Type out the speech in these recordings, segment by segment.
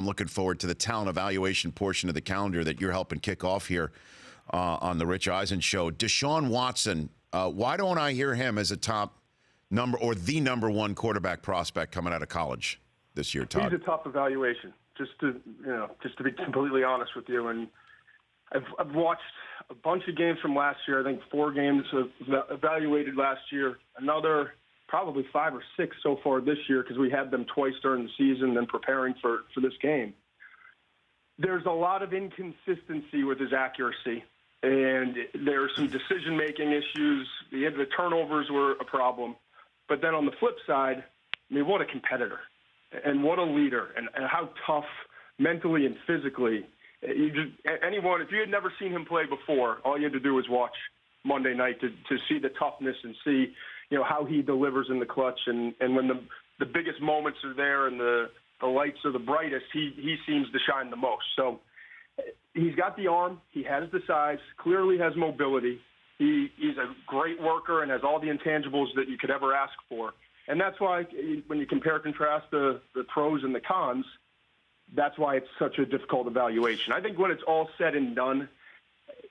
I'm looking forward to the talent evaluation portion of the calendar that you're helping kick off here on the Rich Eisen Show. Deshaun Watson, why don't I hear him as a top number or the number one quarterback prospect coming out of college this year, Todd? He's a tough evaluation, just to be completely honest with you. And I've watched a bunch of games from last year. I think 4 games evaluated last year. Another probably 5 or 6 so far this year because we had them twice during the season and preparing for this game. There's a lot of inconsistency with his accuracy, and there are some decision-making issues. The turnovers were a problem. But then on the flip side, I mean, what a competitor and what a leader and how tough mentally and physically. If you had never seen him play before, all you had to do was watch Monday night to see the toughness and see, how he delivers in the clutch. And when the biggest moments are there and the lights are the brightest, he seems to shine the most. So he's got the arm. He has the size, clearly has mobility. He's a great worker and has all the intangibles that you could ever ask for. And that's why when you compare and contrast the pros and the cons, that's why it's such a difficult evaluation. I think when it's all said and done,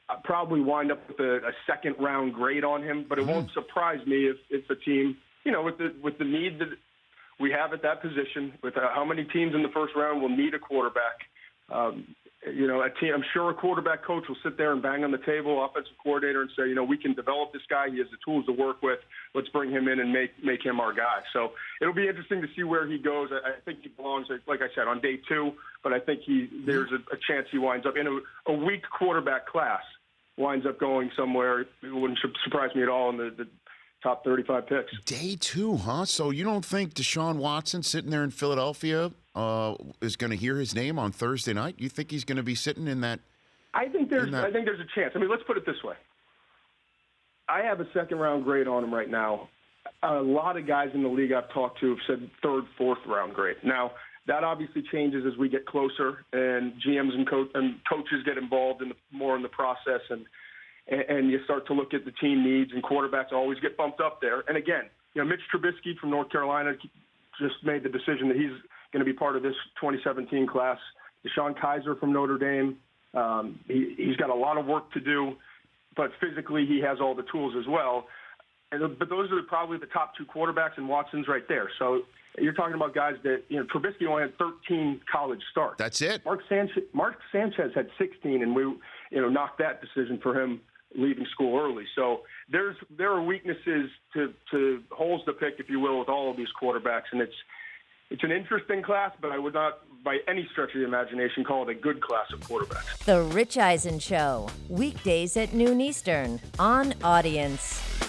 I'll probably wind up with a second-round grade on him, but it won't surprise me if a team, with the need that we have at that position, with how many teams in the first round will need a quarterback, a team, I'm sure a quarterback coach will sit there and bang on the table, offensive coordinator, and say, we can develop this guy. He has the tools to work with. Let's bring him in and make him our guy. So it'll be interesting to see where he goes. I think he belongs, like I said, on day 2, but I think there's a chance he winds up in a weak quarterback class, winds up going somewhere. It wouldn't surprise me at all in the top 35 picks. Day 2, huh? So you don't think Deshaun Watson sitting there in Philadelphia is going to hear his name on Thursday night? You think he's going to be sitting in that? I think there's a chance. I mean, let's put it this way. I have a second-round grade on him right now. A lot of guys in the league I've talked to have said 3rd, 4th-round grade. Now, that obviously changes as we get closer and GMs and coaches get involved more in the process, and you start to look at the team needs, and quarterbacks always get bumped up there. And again, Mitch Trubisky from North Carolina just made the decision that he's going to be part of this 2017 class. Deshaun Kaiser from Notre Dame, he's got a lot of work to do, but physically he has all the tools as well. But those are probably the top 2 quarterbacks, and Watson's right there. So you're talking about guys that, Trubisky only had 13 college starts. That's it. Mark Sanchez had 16, and we, knocked that decision for him leaving school early. So there are weaknesses to holes to pick, if you will, with all of these quarterbacks, and it's an interesting class, but I would not, by any stretch of the imagination, call it a good class of quarterbacks. The Rich Eisen Show, weekdays at noon Eastern on Audience.